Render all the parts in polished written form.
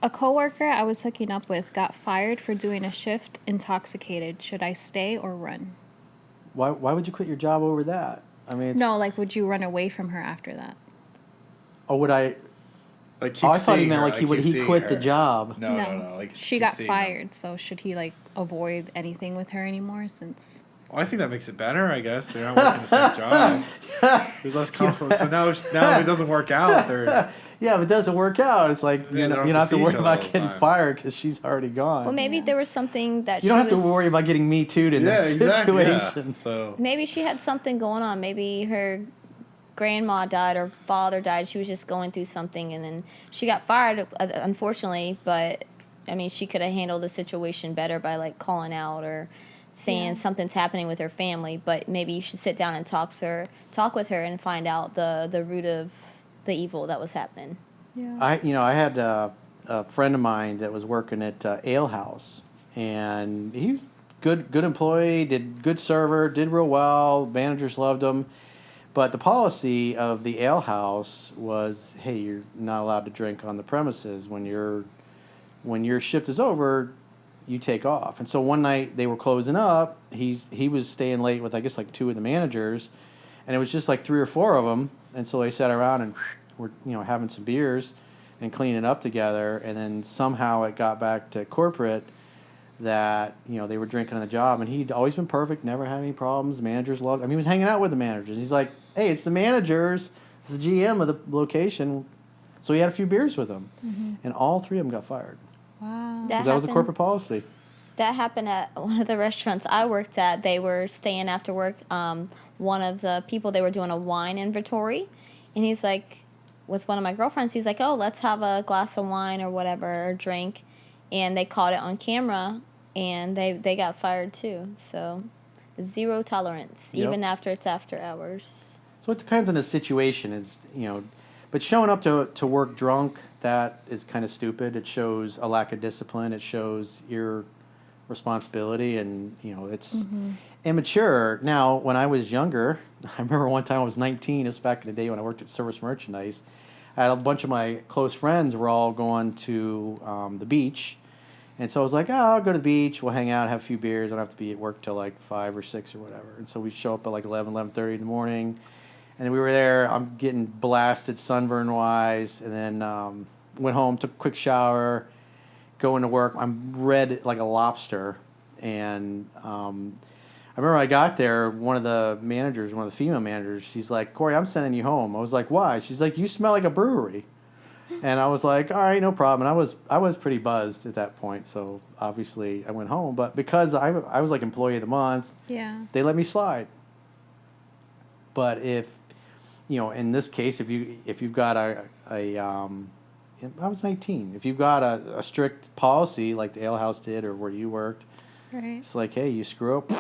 A coworker I was hooking up with got fired for doing a shift intoxicated. Should I stay or run? Why would you quit your job over that? I mean, it's... No, like, would you run away from her after that? Oh, would I... Like, keep Oh, I thought he seeing meant her, like he would keep he seeing quit her. the job. No. Like, She keep got seeing them. fired, so should he, like, avoid anything with her anymore since... Well, I think that makes it better, I guess. They're not working the same job. There's less conflict. So now if it doesn't work out, they're... Yeah, if it doesn't work out, it's like Yeah, you they don't don't have to see worry each other about all the getting time. fired because she's already gone. Well, maybe there was something that You don't have to worry about getting me too'd in that exactly. situation. Yeah. So Maybe she had something going on. Maybe her grandma died or father died. She was just going through something, and then she got fired, unfortunately. But I mean, she could have handled the situation better by like calling out or saying something's happening with her family. But maybe you should sit down and talk with her, and find out the root of the evil that was happening. Yeah. I had a friend of mine that was working at Ale House, and he's good employee, did good server, did real well. Managers loved him, but the policy of the Ale House was, hey, you're not allowed to drink on the premises when your shift is over. You take off. And so one night they were closing up. He was staying late with I guess like two of the managers, and it was just like 3 or 4 of them. And so they sat around and were having some beers and cleaning up together. And then somehow it got back to corporate that they were drinking on the job. And he'd always been perfect, never had any problems. The managers loved. I mean, he was hanging out with the managers. He's like, hey, it's the managers. It's the GM of the location. So he had a few beers with them, and all 3 of them got fired. Wow. That was a corporate policy. That happened at one of the restaurants I worked at. They were staying after work. One of the people, they were doing a wine inventory. And he's like, with one of my girlfriends, he's like, oh, let's have a glass of wine or whatever, or drink. And they caught it on camera, and they got fired too. So 0 tolerance, even after it's after hours. So it depends on the situation. But showing up to work drunk, that is kind of stupid. It shows a lack of discipline. It shows your responsibility, and it's immature. Now, when I was younger, I remember one time I was 19. This was back in the day when I worked at Service Merchandise. I had a bunch of my close friends were all going to the beach, and so I was like, I'll go to the beach. We'll hang out, have a few beers. I don't have to be at work till like 5 or 6 or whatever. And so we show up at like 11:30 in the morning. And then we were there. I'm getting blasted sunburn-wise. And then went home, took a quick shower, going to work. I'm red like a lobster. And I remember I got there, one of the female managers, she's like, Corey, I'm sending you home. I was like, why? She's like, you smell like a brewery. And I was like, all right, no problem. And I was pretty buzzed at that point. So obviously I went home. But because I was like employee of the month, they let me slide. But if in this case, if you've got I was 19. If you've got a strict policy like the Ale House did or where you worked, it's like, hey, you screw up,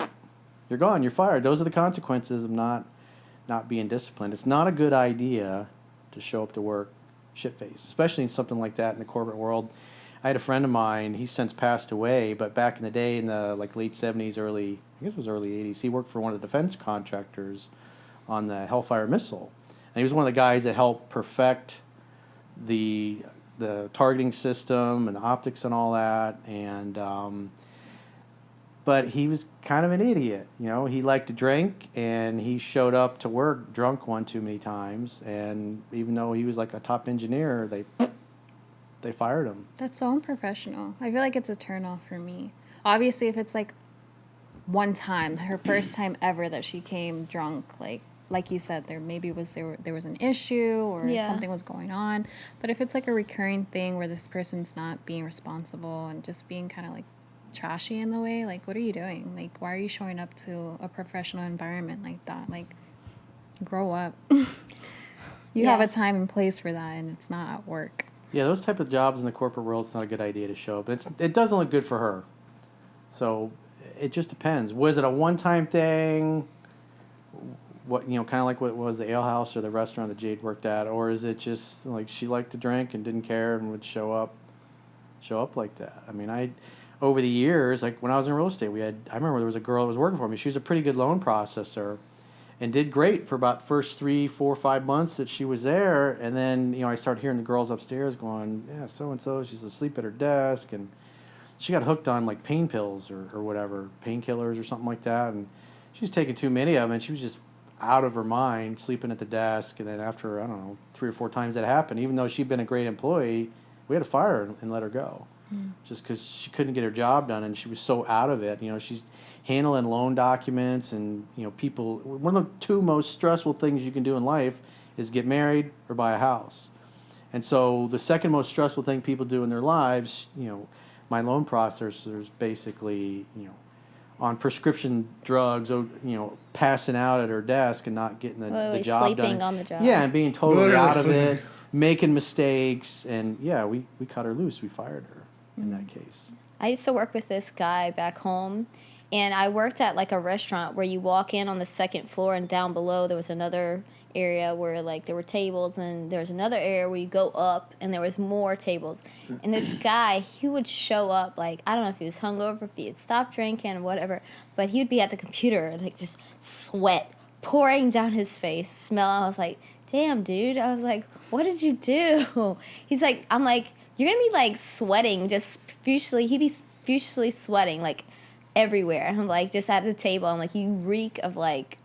you're gone, you're fired. Those are the consequences of not being disciplined. It's not a good idea to show up to work shit-faced, especially in something like that in the corporate world. I had a friend of mine, he's since passed away, but back in the day in the like late 70s, early 80s, he worked for one of the defense contractors on the Hellfire missile. And he was one of the guys that helped perfect the targeting system and the optics and all that. And but he was kind of an idiot. He liked to drink, and he showed up to work drunk one too many times. And even though he was like a top engineer, they fired him. That's so unprofessional. I feel like it's a turnoff for me. Obviously, if it's like one time, her first time ever that she came drunk, like you said, there was an issue or something was going on. But if it's like a recurring thing where this person's not being responsible and just being kind of like trashy in the way, like, what are you doing? Like, why are you showing up to a professional environment like that? Like, grow up. You have a time and place for that, and it's not at work. Yeah, those type of jobs in the corporate world, it's not a good idea to show up. But it doesn't look good for her. So it just depends. Was it a one-time thing? What kind of like what was the Ale House or the restaurant that Jade worked at, or is it just like she liked to drink and didn't care and would show up like that? I mean, over the years, like when I was in real estate, I remember there was a girl that was working for me. She was a pretty good loan processor, and did great for about the first 3, 4, 5 months that she was there. And then, I started hearing the girls upstairs going, yeah, so-and-so, she's asleep at her desk. And she got hooked on like pain pills or whatever, painkillers or something like that. And she was taking too many of them, and she was just out of her mind, sleeping at the desk. And then after, I don't know, 3 or 4 times that happened, even though she'd been a great employee, we had to fire her and let her go. Just because she couldn't get her job done, and she was so out of it. She's handling loan documents, and people. One of the two most stressful things you can do in life is get married or buy a house. And so the second most stressful thing people do in their lives, my loan processors basically, on prescription drugs, passing out at her desk and not getting the job done. Sleeping on the job. Yeah, and being totally Literally out of sleeping. it, making mistakes, and we cut her loose. We fired her in that case. I used to work with this guy back home, and I worked at like a restaurant where you walk in on the second floor, and down below there was another area where like there were tables, and there was another area where you go up and there was more tables. And this guy, he would show up like, I don't know if he was hungover, if he had stopped drinking, whatever, but he would be at the computer like just sweat pouring down his face, smell. I was like, damn, dude. I was like, what did you do? He's like, I'm like, you're gonna be like sweating just profusely. He'd be profusely sweating like everywhere. I'm like, just at the table. I'm like, you reek of like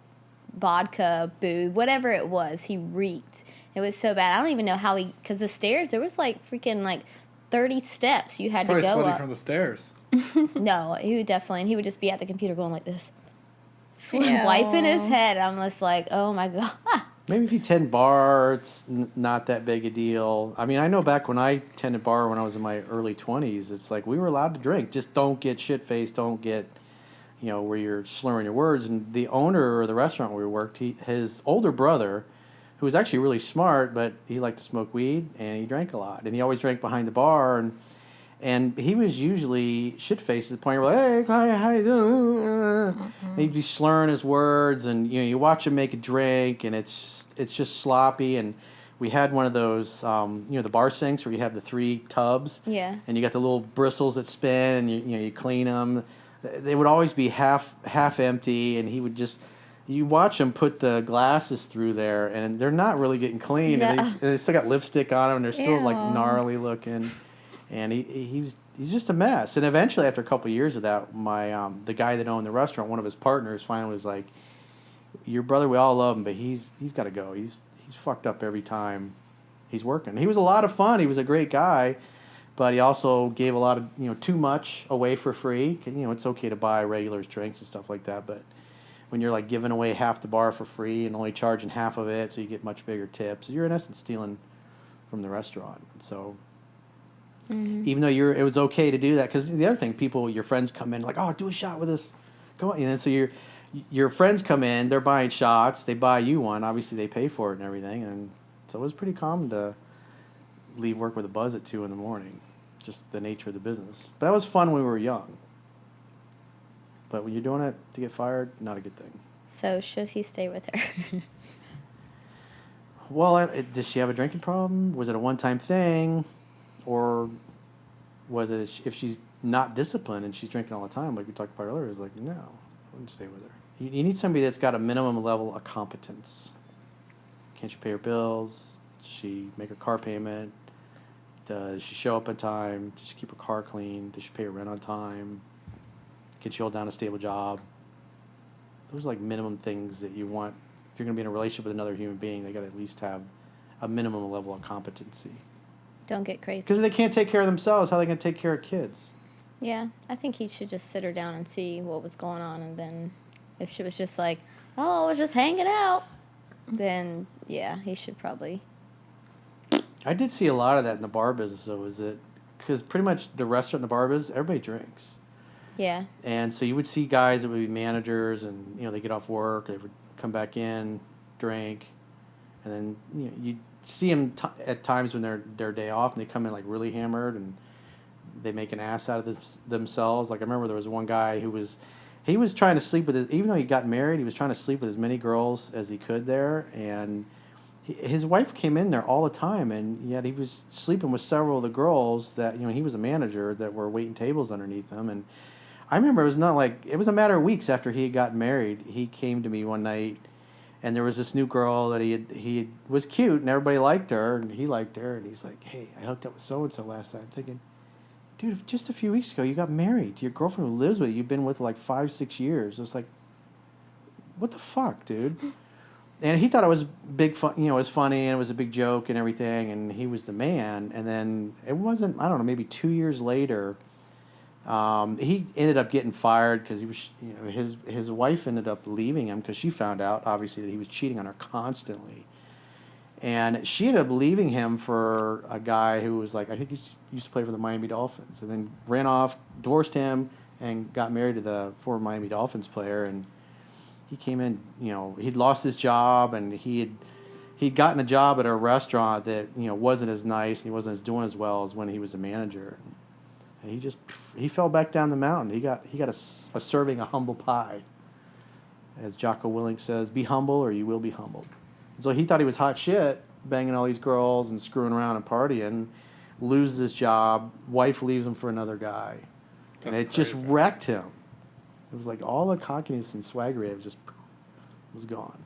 vodka, booze, whatever it was. He reeked. It was so bad. I don't even know how because the stairs, there was like freaking like 30 steps you had to Probably go sweating up. from the stairs. No, he would definitely, and he would just be at the computer going like this, Ew. wiping his head. I'm just like, oh my God. Maybe if you tend bar, it's not that big a deal. I mean, I know back when I tended bar when I was in my early 20s, it's like we were allowed to drink. Just don't get shit-faced, don't get, where you're slurring your words. And the owner of the restaurant where we worked, his older brother, who was actually really smart, but he liked to smoke weed, and he drank a lot. And he always drank behind the bar, and he was usually shit-faced to the point where, like, hey, how you doing? And he'd be slurring his words, and you watch him make a drink, and it's just sloppy. And we had one of those, the bar sinks where you have the 3 tubs, Yeah. and you got the little bristles that spin, and you clean them. They would always be half empty, and he would just. You watch them put the glasses through there, and they're not really getting clean, Yeah. and they still got lipstick on them, and they're still like Ew. gnarly looking. And he's just a mess. And eventually, after a couple of years of that, my the guy that owned the restaurant, one of his partners, finally was like, "Your brother, we all love him, but he's got to go. He's fucked up every time he's working." He was a lot of fun. He was a great guy, but he also gave a lot of too much away for free. It's okay to buy regulars drinks and stuff like that, but when you're like giving away half the bar for free and only charging half of it, so you get much bigger tips, you're in essence stealing from the restaurant. So. Even though it was okay to do that, because the other thing, your friends come in like, oh, do a shot with us, go on. So your friends come in, they're buying shots, they buy you one, obviously they pay for it and everything, and so it was pretty common to leave work with a buzz at 2 a.m, just the nature of the business. But that was fun when we were young. But when you're doing it to get fired, not a good thing. So should he stay with her? Well, does she have a drinking problem? Was it a one-time thing? Or was it if she's not disciplined and she's drinking all the time, like we talked about earlier, it's like, no, I wouldn't stay with her. You need somebody that's got a minimum level of competence. Can she pay her bills? Does she make her car payment? Does she show up on time? Does she keep her car clean? Does she pay her rent on time? Can she hold down a stable job? Those are like minimum things that you want. If you're going to be in a relationship with another human being, they got to at least have a minimum level of competency. Don't get crazy. Because if they can't take care of themselves, how are they going to take care of kids? Yeah, I think he should just sit her down and see what was going on, and then if she was just like, oh, I was just hanging out, then yeah, he should probably. I did see a lot of that in the bar business, though, is that because pretty much the restaurant and the bar business, everybody drinks. Yeah. And so you would see guys that would be managers, and they get off work, they would come back in, drink, and then you'd see them at times when their day off, and they come in like really hammered, and they make an ass out of themselves. Like I remember there was one guy who was trying to sleep with even though he got married, he was trying to sleep with as many girls as he could there, and his wife came in there all the time, and yet he was sleeping with several of the girls that he was a manager that were waiting tables underneath him. And I remember it was a matter of weeks after he had gotten married. He came to me one night And there was this new girl that he was cute and everybody liked her and he liked her and he's like, hey, I hooked up with so and so last night. I'm thinking, dude, just a few weeks ago you got married to your girlfriend who lives with you. You've been with like 5-6 years. It's like, what the fuck, dude? And he thought it was big fun, you know, it was funny and it was a big joke and everything, and he was the man. And then it wasn't, I don't know, maybe 2 years later, he ended up getting fired because he was, you know, his wife ended up leaving him because she found out, obviously, that he was cheating on her constantly. And she ended up leaving him for a guy who was like, I think he used to play for the Miami Dolphins, and then ran off, divorced him, and got married to the former Miami Dolphins player. And he came in, you know, he'd lost his job, and he'd gotten a job at a restaurant that, you know, wasn't as nice, and he wasn't as doing as well as when he was a manager. And he fell back down the mountain. He got a serving of humble pie. As Jocko Willink says, be humble or you will be humbled. And so he thought he was hot shit, banging all these girls and screwing around and partying, loses his job, wife leaves him for another guy. And it just wrecked him. It was like all the cockiness and swaggery was gone.